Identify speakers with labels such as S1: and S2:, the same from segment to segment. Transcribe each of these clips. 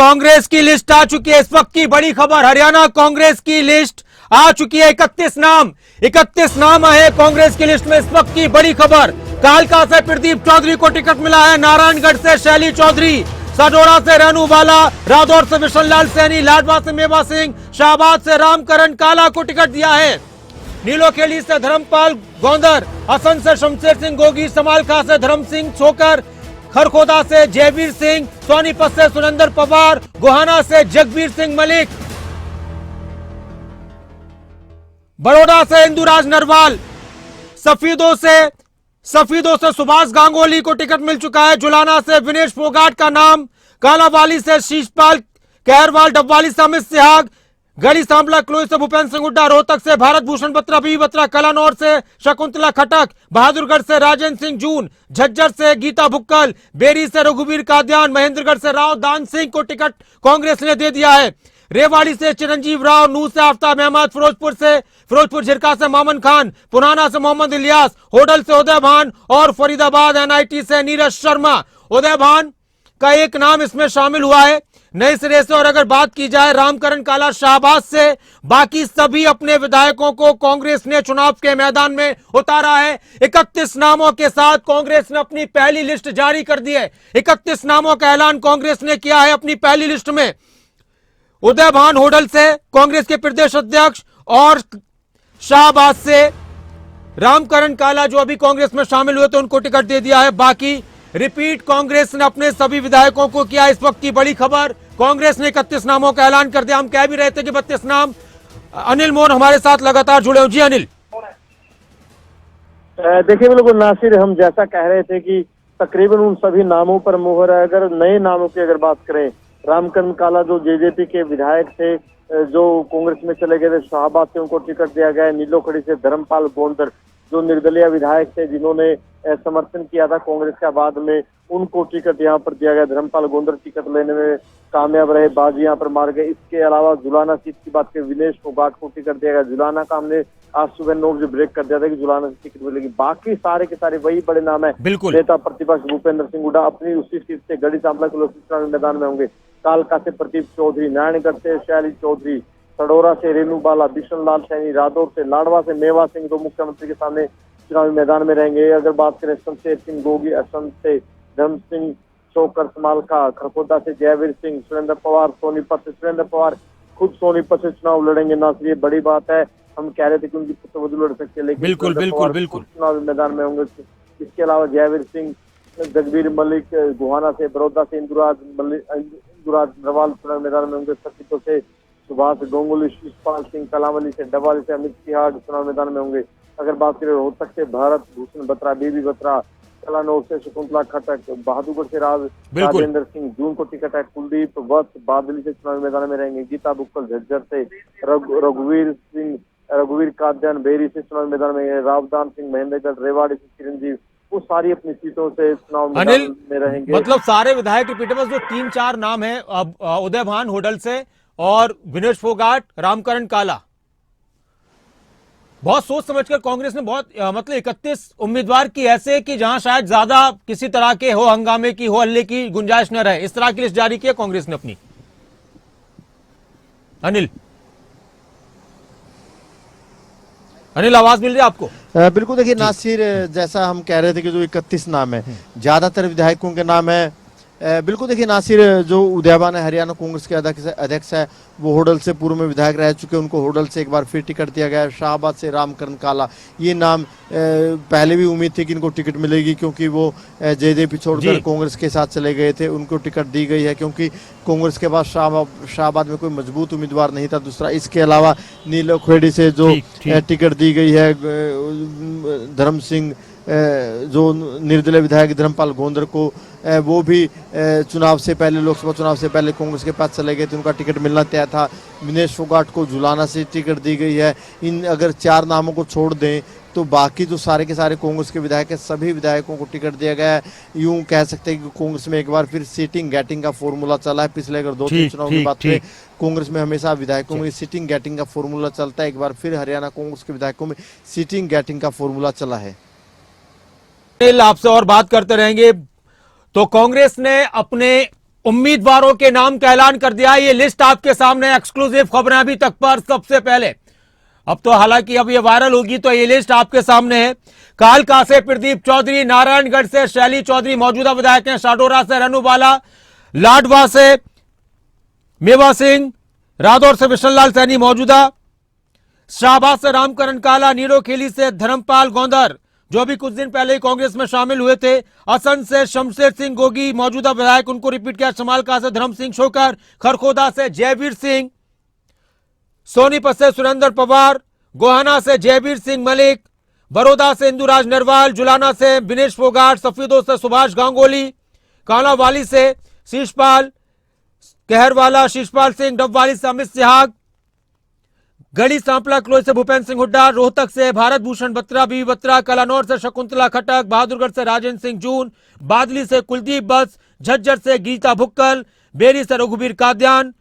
S1: कांग्रेस की लिस्ट आ चुकी है। इस वक्त की बड़ी खबर, हरियाणा कांग्रेस की लिस्ट आ चुकी है। 31 नाम है कांग्रेस की लिस्ट में। इस वक्त की बड़ी खबर, कालका से प्रदीप चौधरी को टिकट मिला है, नारायणगढ़ से शैली चौधरी, सडोरा से रेनू बाला, रादौर से विशन लाल सैनी, लाडवा से मेवा सिंह, शाहबाद से रामकरण काला को टिकट दिया है। नीलोखेड़ी से धर्मपाल गोंदर, हसन से शमशेर सिंह गोगी, समालखा से धर्म सिंह छोकर, खरखोदा से जयवीर सिंह, सोनीपत से सुरेंद्र पवार, गोहाना से जगबीर सिंह मलिक, बड़ौदा से इंदुराज नरवाल, सफीदों से सुभाष गांगुली को टिकट मिल चुका है। जुलाना से विनेश फोगाट का नाम, कालावाली से शीशपाल कहरवाल, डबवाली से अमित सिहाग, गढ़ी सांपला क्लोई से भूपेंद्र सिंह हुड्डा, रोहतक से भारत भूषण बत्रा, बी बत्रा, कलानौर से शकुंतला खटक, बहादुरगढ़ से राजेंद्र सिंह जून, झज्जर से गीता भुक्कल, बेरी से रघुवीर काद्यान, महेंद्रगढ़ से राव दान सिंह को टिकट कांग्रेस ने दे दिया है। रेवाड़ी से चिरंजीव राव, नूह से आफ्ताब अहमद, फिरोजपुर झिरका से मामन खान, पुराना से मोहम्मद इलियास, होडल से उदय भान और फरीदाबाद एनआईटी से नीरज शर्मा। उदय भान का एक नाम इसमें शामिल हुआ है नए सिरे से। और अगर बात की जाए रामकरण काला शाहबाद से, बाकी सभी अपने विधायकों को कांग्रेस ने चुनाव के मैदान में उतारा है। 31 नामों के साथ कांग्रेस ने अपनी पहली लिस्ट जारी कर दी है। 31 नामों का ऐलान कांग्रेस ने किया है अपनी पहली लिस्ट में। उदय भान होडल से कांग्रेस के प्रदेश अध्यक्ष और शाहबाद से रामकरण काला जो अभी कांग्रेस में शामिल हुए थे उनको टिकट दे दिया है। बाकी रिपीट कांग्रेस ने अपने सभी विधायकों को किया। इस वक्त की बड़ी खबर, कांग्रेस ने 31 नामों का ऐलान कर दिया। हम कह भी रहे थे कि 32 नाम। अनिल मोहन हमारे साथ लगातार जुड़े हो। जी अनिल।
S2: देखिए बिल्कुल नासिर, हम जैसा कह रहे थे कि तकरीबन उन सभी नामों पर मुहर है। अगर नए नामों की अगर बात करें, रामकरण काला जो जेजेपी के विधायक थे जो कांग्रेस में चले गए थे, शाहबाद से उनको टिकट दिया गया है। नीलोखेड़ी से धर्मपाल गोंदर जो निर्दलीय विधायक थे जिन्होंने समर्थन किया था कांग्रेस का, बाद में उनको टिकट यहाँ पर दिया गया। धर्मपाल गोंदर टिकट लेने में कामयाब रहे, बाजी यहाँ पर मार गए। इसके अलावा जुलाना सीट की बात करें, विनेश फोगाट को टिकट दिया गया। जुलाना का हमने आज सुबह 9 बजे ब्रेक कर दिया था कि जुलाना से टिकट मिलेगी। बाकी सारे के सारे वही बड़े नाम है। नेता प्रतिपक्ष भूपेंद्र सिंह हुड्डा अपनी उसी सीट से गढ़ी सांपला के लोकसभा मैदान में होंगे। कालका से प्रदीप चौधरी, नारायणगढ़ से शैली चौधरी, सडोरा से रेनू बाला, बिशन लाल सैनी, रादौर से लाडवा से मेवा सिंह तो मुख्यमंत्री के सामने चुनावी मैदान में रहेंगे। अगर बात करें शमशेर सिंह गोगी, असम से धर्म सिंह छोकर, समालखा, खरखोदा से जयवीर सिंह, सुरेंद्र पवार, सोनीपत से सुरेंद्र पवार खुद सोनीपत से चुनाव लड़ेंगे। नासिर ये बड़ी बात है, हम कह रहे थे कि उनकी पुत्रवधू लड़ सकते हैं, लेकिन बिल्कुल चुनावी मैदान में होंगे। इसके अलावा जयवीर सिंह, जगबीर मलिक, गोहाना से, बड़ौदा से इंदुराज नरवाल चुनावी मैदान में होंगे। सतीपुर से सुभाष गांगुली, शिशपाल सिंह, कलावली से, डबवाली से अमित सिहाग चुनाव मैदान में होंगे। अगर बात करें रोहतक से भारत भूषण बत्रा, बीबी बत्रा, कलानौर से शकुंतला खटक, बहादुरगढ़ से राजेंद्र सिंह जून को टिकट है। कुलदीप वत्स बादली से चुनावी मैदान में रहेंगे। गीता बुक्कल झज्जर से, रघुवीर काद्यान बेरी से चुनावी मैदान में, रावदान सिंह महेंद्रगढ़, रेवाड़ी से चिरंजीव, वो सारी अपनी सीटों से चुनाव मैदान में रहेंगे।
S1: मतलब सारे विधायक रिपीट, बस जो 3-4 नाम है, उदय भान होडल से और विनेश फोगाट, रामकरण काला। बहुत सोच समझकर कांग्रेस ने बहुत मतलब 31 उम्मीदवार की ऐसे कि जहां शायद ज्यादा किसी तरह के हो हंगामे की, हो हल्ले की गुंजाइश न रहे, इस तरह की लिस्ट जारी की कांग्रेस ने अपनी। अनिल आवाज मिल रही है आपको?
S3: बिल्कुल। देखिए नासिर, जैसा हम कह रहे थे कि जो 31 नाम है, ज्यादातर विधायकों के नाम है। बिल्कुल। देखिए नासिर, जो उदयभान है हरियाणा कांग्रेस के अध्यक्ष है, वो होडल से पूर्व में विधायक रह चुके हैं, उनको होडल से एक बार फिर टिकट दिया गया है। शाहबाद से रामकरण काला, ये नाम पहले भी उम्मीद थी कि इनको टिकट मिलेगी क्योंकि वो जेजेपी छोड़कर कांग्रेस के साथ चले गए थे, उनको टिकट दी गई है क्योंकि कांग्रेस के पास शाहबाद में कोई मजबूत उम्मीदवार नहीं था। दूसरा, इसके अलावा नीलोखेड़ी से जो टिकट दी गई है धर्म सिंह, जो निर्दलीय विधायक धर्मपाल गोंदर को, वो भी चुनाव से पहले, लोकसभा चुनाव से पहले कांग्रेस के पास चले गए थे, उनका टिकट मिलना तय था। विनेश फोगाट को जुलाना से टिकट दी गई है। इन अगर 4 नामों को छोड़ दें तो बाकी जो सारे के सारे कांग्रेस के विधायक है, सभी विधायकों को टिकट दिया गया है। यूं कह सकते हैं कि कांग्रेस में एक बार फिर सीटिंग गेटिंग का फॉर्मूला चला है। पिछले अगर 2-3 चुनाव की बात करें, कांग्रेस में हमेशा विधायकों में सीटिंग गेटिंग का फॉर्मूला चलता है। एक बार फिर हरियाणा कांग्रेस के विधायकों में सीटिंग गेटिंग का फॉर्मूला चला है।
S1: आपसे और बात करते रहेंगे। तो कांग्रेस ने अपने उम्मीदवारों के नाम का ऐलान कर दिया। ये लिस्ट आपके सामने, एक्सक्लूसिव खबरें अभी तक पर सबसे पहले। अब तो हालांकि अब ये वायरल होगी तो ये लिस्ट आपके सामने है। कालका से प्रदीप चौधरी, नारायणगढ़ से शैली चौधरी मौजूदा विधायक हैं, शाडोरा से रनुबाला, लाडवा से मेवा सिंह, रादौर से विशनलाल सैनी मौजूदा, शाहबाद से रामकरण काला, नीरोखेली से धर्मपाल गौंदर जो भी कुछ दिन पहले ही कांग्रेस में शामिल हुए थे, असंध से शमशेर सिंह गोगी मौजूदा विधायक, उनको रिपीट किया, शमालका से धर्म सिंह शोकर, खरखोदा से जयवीर सिंह, सोनीपत से सुरेंद्र पवार, गोहाना से जयवीर सिंह मलिक, बड़ौदा से इंदुराज नरवाल, जुलाना से विनेश फोगाट, सफीदों से सुभाष गांगुली, कालावाली से शीशपाल, कहरवाला शीशपाल सिंह, डबवाली से अमित सिहाग, गढ़ी सांपला क्लोई से भूपेंद्र सिंह हुड्डा, रोहतक से भारत भूषण बत्रा, बीबी बत्रा, कलानौर से शकुंतला खटक, बहादुरगढ़ से राजेंद्र सिंह जून, बादली से कुलदीप बस, झज्जर से गीता भुक्कल, बेरी से रघुबीर काद्यान,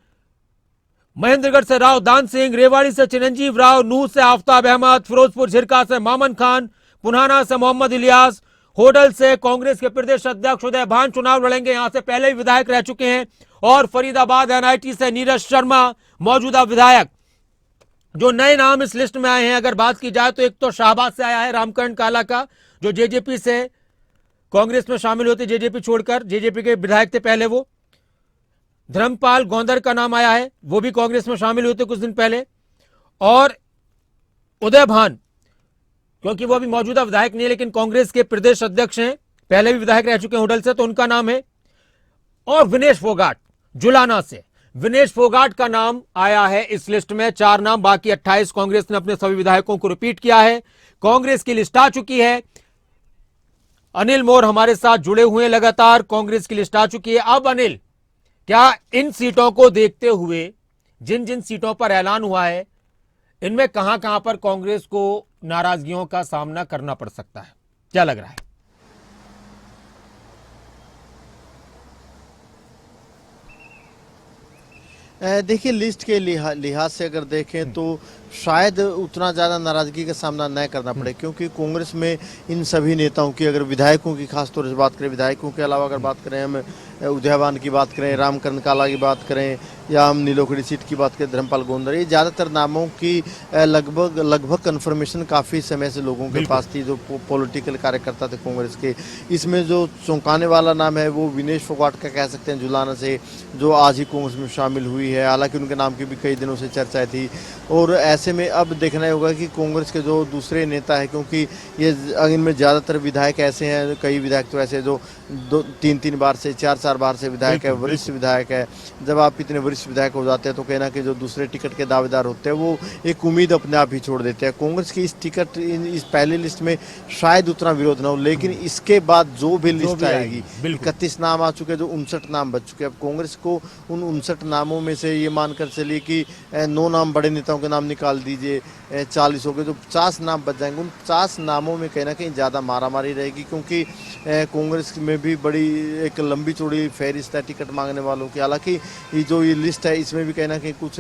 S1: महेंद्रगढ़ से राव दान सिंह, रेवाड़ी से चिरंजीव राव, नूह से आफ्ताब अहमद, फिरोजपुर झिरका से मामन खान, पुनाना से मोहम्मद इलियास, होडल से कांग्रेस के प्रदेश अध्यक्ष उदय भान चुनाव लड़ेंगे, यहां से पहले भी विधायक रह चुके हैं, और फरीदाबाद एनआईटी से नीरज शर्मा मौजूदा विधायक। जो नए नाम इस लिस्ट में आए हैं अगर बात की जाए तो एक तो शाहबाद से आया है रामकरण काला का, जो जेजेपी से कांग्रेस में शामिल होते, जेजेपी छोड़कर, जेजेपी के विधायक थे पहले वो। धर्मपाल गौंदर का नाम आया है, वो भी कांग्रेस में शामिल हुए थे कुछ दिन पहले। और उदय भान, क्योंकि वो अभी मौजूदा विधायक नहीं है लेकिन कांग्रेस के प्रदेश अध्यक्ष हैं, पहले भी विधायक रह चुके हैं होडल से, तो उनका नाम है। और विनेश फोगाट जुलाना से, विनेश फोगाट का नाम आया है इस लिस्ट में। 4 नाम, बाकी 28 कांग्रेस ने अपने सभी विधायकों को रिपीट किया है। कांग्रेस की लिस्ट आ चुकी है। अनिल मोर हमारे साथ जुड़े हुए हैं लगातार, कांग्रेस की लिस्ट आ चुकी है। अब अनिल, क्या इन सीटों को देखते हुए जिन जिन सीटों पर ऐलान हुआ है, इनमें कहां कहां पर कांग्रेस को नाराजगियों का सामना करना पड़ सकता है, क्या लग रहा है?
S3: देखिए, लिस्ट के लिहाज से अगर देखें तो शायद उतना ज़्यादा नाराज़गी का सामना न करना पड़े, क्योंकि कांग्रेस में इन सभी नेताओं की, अगर विधायकों की खास तौर से बात करें, विधायकों के अलावा अगर बात करें, हम उदयवान की बात करें, रामकरण काला की बात करें, या हम नीलोखेड़ी सीट की बात करें, धर्मपाल गौंदर, ये ज़्यादातर नामों की लगभग कन्फर्मेशन काफ़ी समय से लोगों के पास थी, जो पॉलिटिकल कार्यकर्ता थे कांग्रेस के। इसमें जो चौंकाने वाला नाम है वो विनेश फोगाट का कह सकते हैं, जुलाना से, जो आज ही कांग्रेस में शामिल हुई है। हालांकि उनके नाम की भी कई दिनों से चर्चा थी, और ऐसे में अब देखना होगा कि कांग्रेस के जो दूसरे नेता है, क्योंकि ये इनमें ज़्यादातर विधायक ऐसे हैं, कई विधायक तो ऐसे जो 3 बार से 4 बार से विधायक है, वरिष्ठ विधायक है। जब आप इतने वरिष्ठ विधायक हो जाते हैं तो कहना कि जो दूसरे टिकट के दावेदार होते हैं वो एक उम्मीद अपने आप ही छोड़ देते हैं। कांग्रेस की इस टिकट, इस पहली लिस्ट में शायद उतना विरोध ना हो, लेकिन इसके बाद जो भी लिस्ट आएगी, 31 नाम आ चुके, जो 59 नाम बच चुके। अब कांग्रेस को उन 59 नामों में से ये मानकर चलिए कि 9 नाम बड़े नेताओं के नाम निकाल दीजिए, 40 हो गए, जो 50 नाम बच जाएंगे। उन 50 नामों में कहीं ना कहीं ज़्यादा मारामारी रहेगी, क्योंकि कांग्रेस में भी बड़ी एक लंबी चौड़ी फहरिस्त है टिकट मांगने वालों की। हालांकि ये जो ये लिस्ट है, इसमें भी कहीं ना कहीं कुछ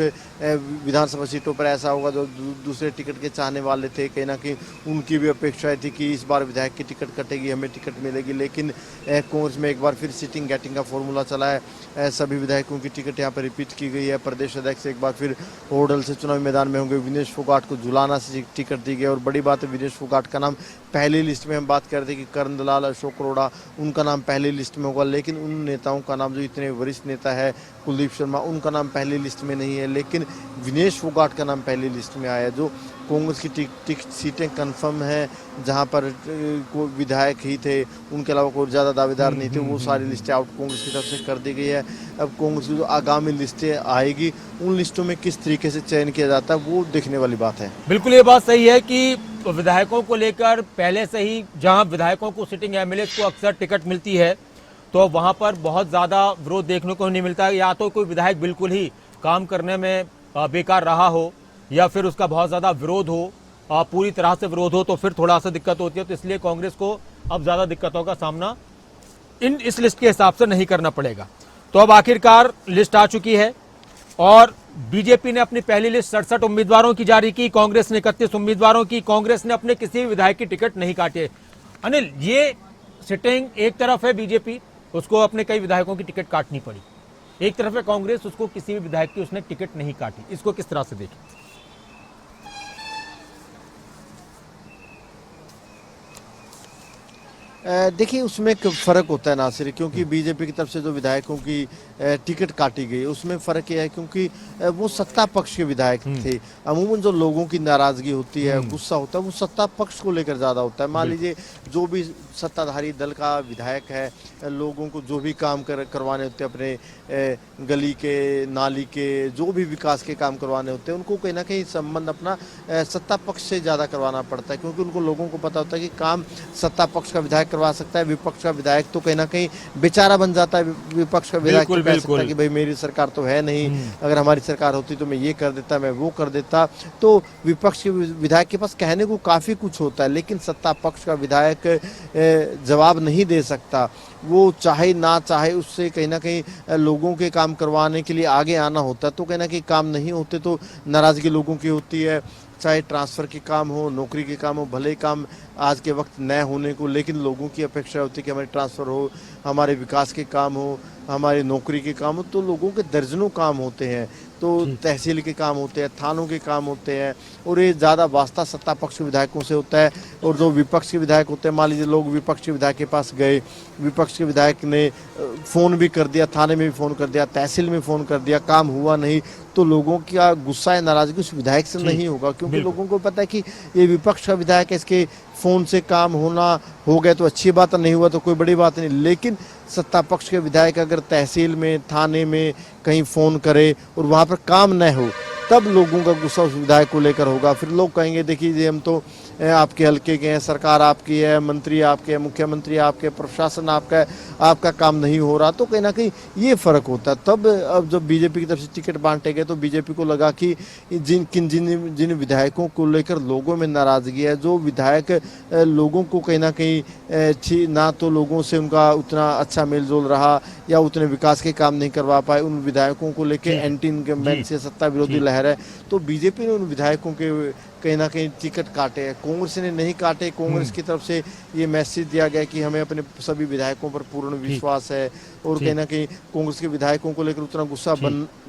S3: विधानसभा सीटों पर ऐसा होगा जो दूसरे टिकट के चाहने वाले थे, कहीं ना कहीं उनकी भी अपेक्षा थी कि इस बार विधायक की टिकट कटेगी, हमें टिकट मिलेगी। लेकिन कांग्रेस में एक बार फिर सिटिंग गेटिंग का फॉर्मूला चला है, सभी विधायकों की टिकट यहाँ पर रिपीट की गई है। प्रदेश अध्यक्ष एक बार फिर होडल से चुनावी मैदान में होंगे। विनेश फोगाट को जुलाना से टिकट दी गई, और बड़ी बात है विनेश फोगाट का नाम पहली लिस्ट में, हम बात कर रहे थे कि करण दलाल, अशोक अरोड़ा, उनका नाम पहली लिस्ट में होगा, लेकिन उन नेताओं का नाम, जो इतने वरिष्ठ नेता है कुलदीप शर्मा, उनका नाम पहली लिस्ट में नहीं है, लेकिन विनेश फोगाट का नाम पहली लिस्ट में आया। जो कांग्रेस की सीटें कंफर्म हैं, जहां पर कोई विधायक ही थे, उनके अलावा कोई ज़्यादा दावेदार नहीं थे, वो सारी लिस्टें आउट कांग्रेस की तरफ से कर दी गई है। अब कांग्रेस की जो आगामी लिस्टें आएगी, उन लिस्टों में किस तरीके से चयन किया जाता है, वो देखने वाली बात है।
S1: बिल्कुल ये बात सही है कि विधायकों को लेकर पहले से ही, जहां विधायकों को सिटिंग एमएलए को अक्सर टिकट मिलती है तो वहां पर बहुत ज़्यादा विरोध देखने को नहीं मिलता है। या तो कोई विधायक बिल्कुल ही काम करने में बेकार रहा हो, या फिर उसका बहुत ज़्यादा विरोध हो, पूरी तरह से विरोध हो, तो फिर थोड़ा सा दिक्कत होती है। तो इसलिए कांग्रेस को अब ज़्यादा दिक्कतों का सामना इस लिस्ट के हिसाब से नहीं करना पड़ेगा। तो अब आखिरकार लिस्ट आ चुकी है, और बीजेपी ने अपनी पहली लिस्ट 67 उम्मीदवारों की जारी की, कांग्रेस ने 31 उम्मीदवारों की। कांग्रेस ने अपने किसी भी विधायक की टिकट नहीं काटे। अनिल, ये सिटिंग एक तरफ है बीजेपी, उसको अपने कई विधायकों की टिकट काटनी पड़ी। एक तरफ है कांग्रेस, उसको किसी भी विधायक की उसने टिकट नहीं काटी। इसको किस तरह से देखें?
S3: देखिए उसमें एक फ़र्क होता है नासिर, क्योंकि बीजेपी की तरफ से जो विधायकों की टिकट काटी गई उसमें फ़र्क यह है क्योंकि वो सत्ता पक्ष के विधायक थे। अमूमन जो लोगों की नाराज़गी होती है, गुस्सा होता है, वो सत्ता पक्ष को लेकर ज़्यादा होता है। मान लीजिए जो भी सत्ताधारी दल का विधायक है, लोगों को जो भी काम करवाने होते हैं, अपने गली के, नाली के, जो भी विकास के काम करवाने होते हैं, उनको कहीं ना कहीं संबंध अपना सत्ता पक्ष से ज़्यादा करवाना पड़ता है, क्योंकि उनको लोगों को पता होता है कि काम सत्ता पक्ष का विधायक करवा सकता है। विपक्ष का विधायक तो कहीं ना कहीं बेचारा बन जाता है। विपक्ष का विधायक तो कह सकता है कि भाई मेरी सरकार तो है नहीं, अगर हमारी सरकार होती तो मैं ये कर देता, मैं वो कर देता। तो विपक्ष के विधायक के पास कहने को काफ़ी कुछ होता है, लेकिन सत्ता पक्ष का विधायक जवाब नहीं दे सकता। वो चाहे ना चाहे उससे कहीं ना कहीं लोगों के काम करवाने के लिए आगे आना होता है, तो कहीं ना कहीं काम नहीं होते तो नाराज़गी लोगों की होती है। चाहे ट्रांसफ़र के काम हो, नौकरी के काम हो, भले काम आज के वक्त न होने को, लेकिन लोगों की अपेक्षा होती है कि हमारे ट्रांसफ़र हो, हमारे विकास के काम हो, हमारी नौकरी के काम हो। तो लोगों के दर्जनों काम होते हैं, तो तहसील के काम होते हैं, थानों के काम होते हैं, और ये ज़्यादा वास्ता सत्ता पक्ष के विधायकों से होता है। और जो विपक्ष के विधायक होते हैं, मान लीजिए लोग विपक्ष के विधायक के पास गए, विपक्ष के विधायक ने फ़ोन भी कर दिया, थाने में भी फ़ोन कर दिया, तहसील में फ़ोन कर दिया, काम हुआ नहीं, तो लोगों का गुस्सा या नाराज़गी उस विधायक से नहीं होगा, क्योंकि लोगों को पता है कि ये विपक्ष का विधायक है, इसके फ़ोन से काम होना हो गया तो अच्छी बात, नहीं हुआ तो कोई बड़ी बात नहीं। लेकिन सत्ता पक्ष के विधायक अगर तहसील में, थाने में कहीं फ़ोन करे और वहाँ पर काम न हो, तब लोगों का गुस्सा उस विधायक को लेकर होगा। फिर लोग कहेंगे देखिए हम तो आपके हल्के के हैं, सरकार आपकी है, मंत्री आपके हैं, मुख्यमंत्री आपके, प्रशासन आपका है, आपका काम नहीं हो रहा। तो कहीं ना कहीं ये फ़र्क होता है। तब अब जब बीजेपी की तरफ से टिकट बांटे गए तो बीजेपी को लगा कि जिन विधायकों को लेकर लोगों में नाराज़गी है, जो विधायक लोगों को कहीं ना कहीं ना तो लोगों से उनका उतना अच्छा मेल जोल रहा या उतने विकास के काम नहीं करवा पाए, उन विधायकों को लेकर एंटी इनकम्बेंसी सत्ता विरोधी लहर है, तो बीजेपी ने उन विधायकों के कहीं ना कहीं टिकट काटे हैं। कांग्रेस ने नहीं काटे। कांग्रेस की तरफ से ये मैसेज दिया गया कि हमें अपने सभी विधायकों पर पूर्ण विश्वास है, और कहीं ना कहीं कांग्रेस के विधायकों को लेकर उतना गुस्सा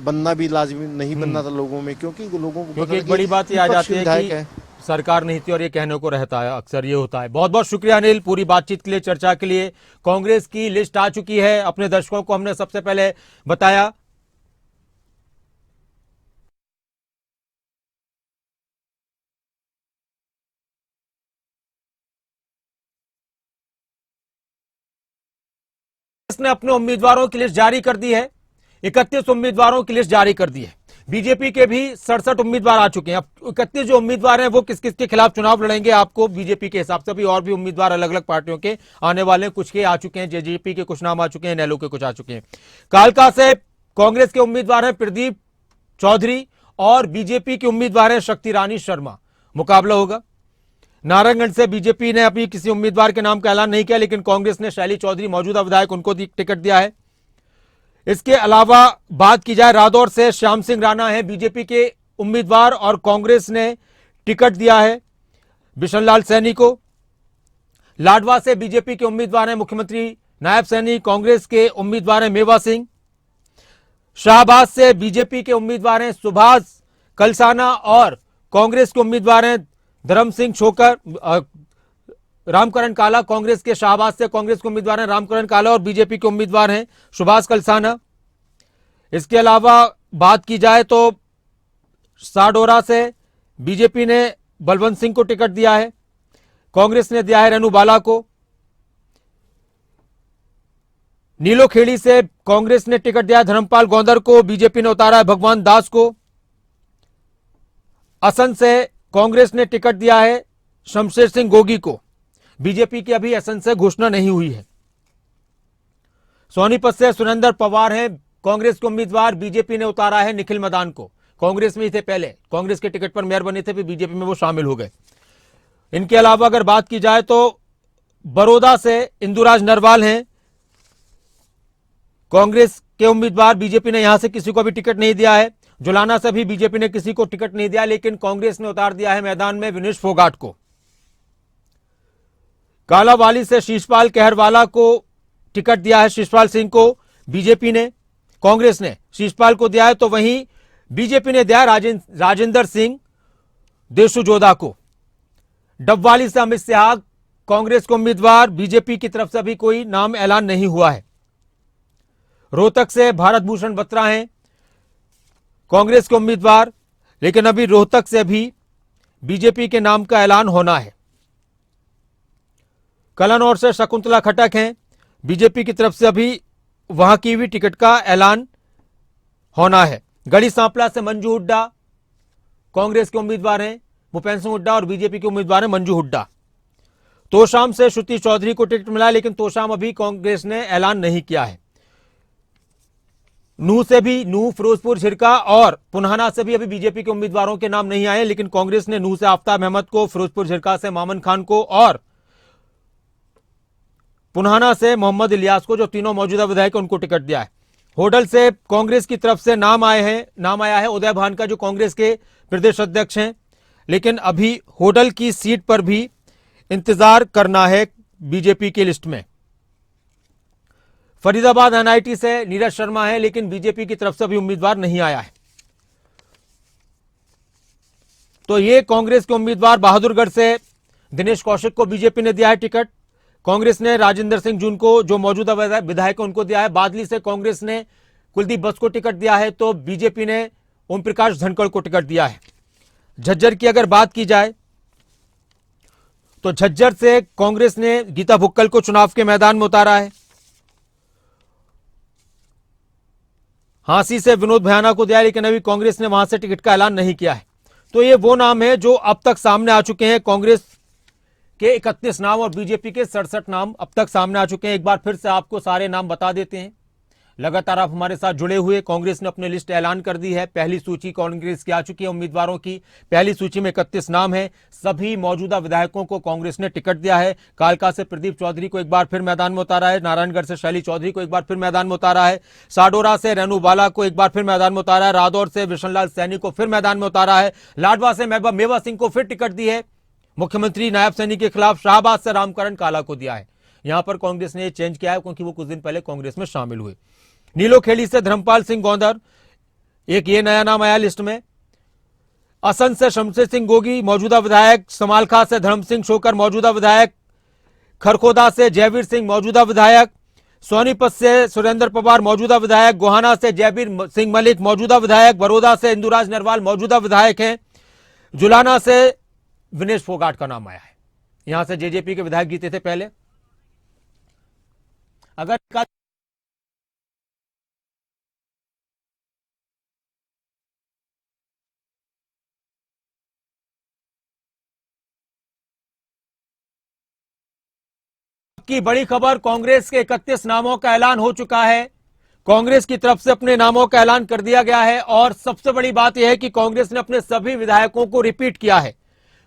S3: बनना भी लाजमी नहीं बनना था लोगों में, क्योंकि लोगों को
S1: क्योंकि एक बड़ी बात ये आ जाती है कि सरकार नहीं थी और ये कहने को रहता है, अक्सर ये होता है। बहुत बहुत शुक्रिया अनिल, पूरी बातचीत के लिए, चर्चा के लिए। कांग्रेस की लिस्ट आ चुकी है, अपने दर्शकों को हमने सबसे पहले बताया। ने अपने उम्मीदवारों की लिस्ट जारी कर दी है, 31 उम्मीदवारों की लिस्ट जारी कर दी है। बीजेपी के भी 67 उम्मीदवार आ चुके हैं। अब 31 जो उम्मीदवार हैं वो किस किस के खिलाफ चुनाव लड़ेंगे, आपको बीजेपी के हिसाब से भी और भी उम्मीदवार अलग अलग पार्टियों के आने वाले हैं। कुछ के आ चुके हैं, जेजेपी के कुछ नाम आ चुके हैं, नेलो के कुछ आ चुके हैं। कालका से कांग्रेस के उम्मीदवार हैं प्रदीप चौधरी और बीजेपी के उम्मीदवार हैं शक्ति रानी शर्मा। मुकाबला होगा। नारायणगंज से बीजेपी ने अभी किसी उम्मीदवार के नाम का ऐलान नहीं किया, लेकिन कांग्रेस ने शैली चौधरी, मौजूदा विधायक, उनको टिकट दिया है। इसके अलावा बात की जाए, रादौर से श्याम सिंह राणा है बीजेपी के उम्मीदवार और कांग्रेस ने टिकट दिया है बिशन लाल सैनी को। लाडवा से बीजेपी के उम्मीदवार हैं मुख्यमंत्री नायब सैनी, कांग्रेस के उम्मीदवार हैं मेवा सिंह। शाहबाद से बीजेपी के उम्मीदवार हैं सुभाष कलसाना और कांग्रेस के उम्मीदवार हैं धर्म सिंह छोकर। रामकरण काला कांग्रेस के शाहबाद से कांग्रेस के उम्मीदवार हैं रामकरण काला और बीजेपी के उम्मीदवार हैं सुभाष कलसाना। इसके अलावा बात की जाए तो साडोरा से बीजेपी ने बलवंत सिंह को टिकट दिया है, कांग्रेस ने दिया है रेणु बाला को। नीलोखेड़ी से कांग्रेस ने टिकट दिया है धर्मपाल गौंदर को, बीजेपी ने उतारा है भगवान दास को। असम से कांग्रेस ने टिकट दिया है शमशेर सिंह गोगी को, बीजेपी की अभी असम से घोषणा नहीं हुई है। सोनीपत से सुरेंद्र पवार हैं कांग्रेस के उम्मीदवार, बीजेपी ने उतारा है निखिल मदान को। कांग्रेस में ही थे पहले, कांग्रेस के टिकट पर मेयर बने थे, फिर बीजेपी में वो शामिल हो गए। इनके अलावा अगर बात की जाए तो बड़ौदा से इंदुराज नरवाल हैं कांग्रेस के उम्मीदवार, बीजेपी ने यहां से किसी को भी टिकट नहीं दिया है। जुलाना से भी बीजेपी ने किसी को टिकट नहीं दिया, लेकिन कांग्रेस ने उतार दिया है मैदान में विनेश फोगाट को। कालावाली से शीशपाल कहरवाला को टिकट दिया है शिशपाल सिंह को, बीजेपी ने, कांग्रेस ने शिशपाल को दिया है, तो वहीं बीजेपी ने दिया राजेंद्र सिंह देशुजोधा को। डबवाली से अमित शाह कांग्रेस को उम्मीदवार, बीजेपी की तरफ से अभी कोई नाम ऐलान नहीं हुआ है। रोहतक से भारत भूषण बत्रा हैं कांग्रेस के उम्मीदवार, लेकिन अभी रोहतक से भी बीजेपी के नाम का ऐलान होना है। कलानौर से शकुंतला खटक हैं बीजेपी की तरफ से, अभी वहां की भी टिकट का ऐलान होना है। गढ़ी सांपला से मंजू हुड्डा कांग्रेस के उम्मीदवार हैं, भूपेंद्र सिंह हुड्डा, और बीजेपी के उम्मीदवार हैं मंजू हुड्डा। तोशाम से श्रुति चौधरी को टिकट मिला, लेकिन तोशाम अभी कांग्रेस ने ऐलान नहीं किया है। नूह से भी, नूह, फिरोजपुर, झिरका और पुन्हाना से भी अभी बीजेपी के उम्मीदवारों के नाम नहीं आए, लेकिन कांग्रेस ने नूह से आफ्ताब अहमद को, फिरोजपुर झिरका से मामन खान को और पुन्हाना से मोहम्मद इलियास को, जो तीनों मौजूदा विधायक उनको टिकट दिया है। होडल से कांग्रेस की तरफ से नाम आया है उदय भान का, जो कांग्रेस के प्रदेश अध्यक्ष हैं, लेकिन अभी होडल की सीट पर भी इंतजार करना है बीजेपी की लिस्ट में। फरीदाबाद एनआईटी से नीरज शर्मा है, लेकिन बीजेपी की तरफ से अभी उम्मीदवार नहीं आया है। तो ये कांग्रेस के उम्मीदवार। बहादुरगढ़ से दिनेश कौशिक को बीजेपी ने दिया है टिकट, कांग्रेस ने राजेंद्र सिंह जून को, जो मौजूदा विधायक उनको दिया है। बादली से कांग्रेस ने कुलदीप बस को टिकट दिया है, तो बीजेपी ने ओम प्रकाश धनखड़ को टिकट दिया है। झज्जर की अगर बात की जाए तो झज्जर से कांग्रेस ने गीता भुक्कल को चुनाव के मैदान में उतारा है। हांसी से विनोद भयाना को दिया, लेकिन अभी कांग्रेस ने वहां से टिकट का ऐलान नहीं किया है। तो ये वो नाम है जो अब तक सामने आ चुके हैं। कांग्रेस के 31 नाम और बीजेपी के 67 नाम अब तक सामने आ चुके हैं। एक बार फिर से आपको सारे नाम बता देते हैं, लगातार आप हमारे साथ जुड़े हुए। कांग्रेस ने अपनी लिस्ट ऐलान कर दी है। पहली सूची कांग्रेस की आ चुकी है उम्मीदवारों की। पहली सूची में 31 नाम है। सभी मौजूदा विधायकों को कांग्रेस ने टिकट दिया है। कालका से प्रदीप चौधरी को एक बार फिर मैदान में उतारा है। नारायणगढ़ से शैली चौधरी को एक बार फिर मैदान में उतारा है। साडोरा से रेनू बाला को एक बार फिर मैदान में उतारा है। रादौर से विशनलाल सैनी को फिर मैदान में उतारा है। लाडवा से मेवा सिंह को फिर टिकट दी है। मुख्यमंत्री नायब सैनी के खिलाफ शाहबाद से रामकरण काला को दिया है। यहां पर कांग्रेस ने चेंज किया है, क्योंकि वो कुछ दिन पहले कांग्रेस में शामिल हुए। नीलोखेड़ी से धर्मपाल सिंह गौंदर, एक ये नया नाम आया लिस्ट में। असंध से शमशेर सिंह गोगी मौजूदा विधायक। समालखा से धर्म सिंह शोकर मौजूदा विधायक। खरखोदा से जयवीर सिंह मौजूदा विधायक। सोनीपत से सुरेंद्र पवार मौजूदा विधायक। गोहाना से जयवीर सिंह मलिक मौजूदा विधायक। बड़ौदा से इंदुराज नरवाल मौजूदा विधायक हैं। जुलाना से विनेश फोगाट का नाम आया है। यहां से जेजेपी के विधायक जीते थे पहले। अगर की बड़ी खबर, कांग्रेस के 31 नामों का ऐलान हो चुका है। कांग्रेस की तरफ से अपने नामों का ऐलान कर दिया गया है, और सबसे बड़ी बात यह है कि कांग्रेस ने अपने सभी विधायकों को रिपीट किया है।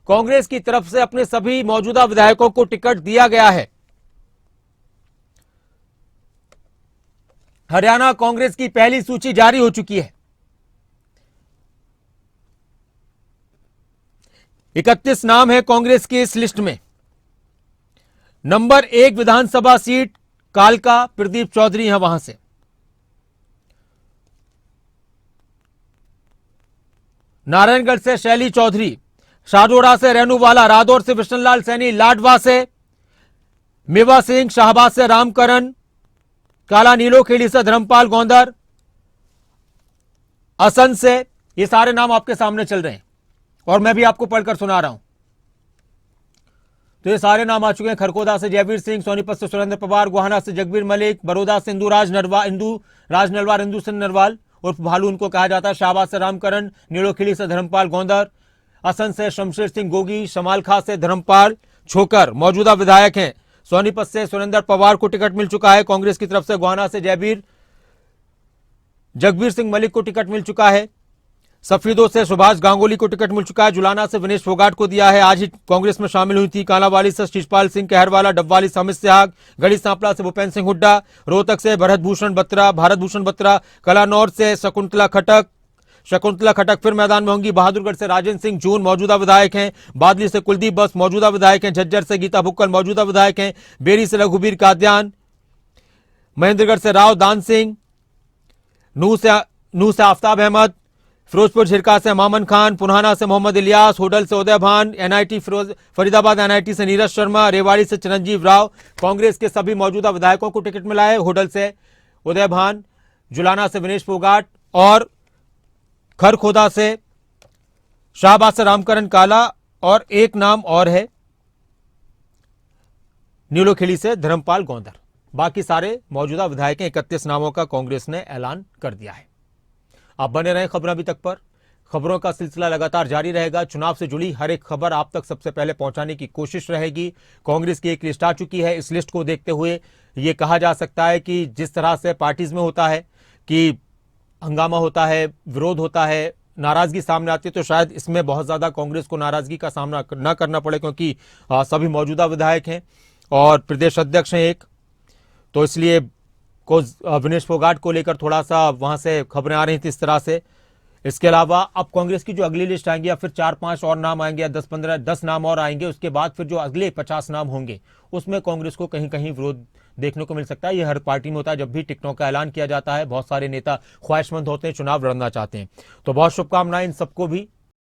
S1: कांग्रेस की तरफ से अपने सभी मौजूदा विधायकों को टिकट दिया गया है। हरियाणा कांग्रेस की पहली सूची जारी हो चुकी है। 31 नाम है कांग्रेस की इस लिस्ट में। नंबर 1 विधानसभा सीट कालका, प्रदीप चौधरी है वहां से। नारायणगढ़ से शैली चौधरी। शाहजोड़ा से रेणुवाला। रादौर से विशनलाल सैनी। लाडवा से मेवा सिंह। शाहबाद से रामकरण काला। नीलोखेड़ी से धर्मपाल गौंदर। असंध से, ये सारे नाम आपके सामने चल रहे हैं और मैं भी आपको पढ़कर सुना रहा हूं। तो ये सारे नाम आ चुके हैं। खरखोदा से जयवीर सिंह। सोनीपत से सुरेंद्र पवार। गोहाना से जगबीर मलिक। बड़ौदा से इंदुराज नरवाल इंदू सिंह नरवाल उर्फ भालू उनको कहा जाता है। शाहबाद से रामकरण। नीलोखेड़ी से धर्मपाल गौंदर। असंध से शमशेर सिंह गोगी। समालखा से धर्मपाल छोकर मौजूदा विधायक हैं। सोनीपत से सुरेंद्र पवार को टिकट मिल चुका है कांग्रेस की तरफ से। गोहाना से जगबीर सिंह मलिक को टिकट मिल चुका है। सफीदों से सुभाष गांगुली को टिकट मिल चुका है। जुलाना से विनेश फोगाट को दिया है, आज ही कांग्रेस में शामिल हुई थी। कालावाली से शिशपाल सिंह कहरवाला। डबवाली से अमित शाह। गढ़ी सांपला से भूपेंद्र सिंह हुड्डा। रोहतक से भारत भूषण बत्रा। कलानौर से शकुंतला खटक फिर मैदान में होंगी। बहादुरगढ़ से राजेंद्र सिंह जून मौजूदा विधायक हैं। बादली से कुलदीप बस मौजूदा विधायक हैं। झज्जर से गीता भुक्कल मौजूदा विधायक हैं। बेरी से रघुबीर कादियान। महेंद्रगढ़ से राव दान सिंह, नूह से आफ्ताब अहमद, फिरोजपुर झिरका से मामन खान, पुन्हाना से मोहम्मद इलियास, होडल से उदय भान, एनआईटी फरीदाबाद एनआईटी से नीरज शर्मा, रेवाड़ी से चिरंजीव राव। कांग्रेस के सभी मौजूदा विधायकों को टिकट मिला है। होडल से उदय भान, जुलाना से विनेश फोगाट और खरखोदा से शाहबाद से रामकरण काला और एक नाम और है नीलोखेड़ी से धर्मपाल गौंदर। बाकी सारे मौजूदा विधायक 31 नामों का कांग्रेस ने ऐलान कर दिया है। आप बने रहें खबर अभी तक पर। खबरों का सिलसिला लगातार जारी रहेगा। चुनाव से जुड़ी हर एक खबर आप तक सबसे पहले पहुंचाने की कोशिश रहेगी। कांग्रेस की एक लिस्ट आ चुकी है। इस लिस्ट को देखते हुए यह कहा जा सकता है कि जिस तरह से पार्टीज में होता है कि हंगामा होता है, विरोध होता है, नाराजगी सामने आती है, तो शायद इसमें बहुत ज्यादा कांग्रेस को नाराजगी का सामना न करना पड़े, क्योंकि सभी मौजूदा विधायक हैं और प्रदेश अध्यक्ष हैं एक, तो इसलिए को विनेश फोगाट को लेकर थोड़ा सा वहां से खबरें आ रही थी इस तरह से। इसके अलावा अब कांग्रेस की जो अगली लिस्ट आएंगी या फिर 4-5 और नाम आएंगे या 10 नाम और आएंगे, उसके बाद फिर जो अगले 50 नाम होंगे उसमें कांग्रेस को कहीं कहीं विरोध देखने को मिल सकता है। यह हर पार्टी में होता है। जब भी टिकटों का ऐलान किया जाता है, बहुत सारे नेता ख्वाहिशमंद होते हैं, चुनाव लड़ना चाहते हैं। तो बहुत शुभकामनाएं इन सबको भी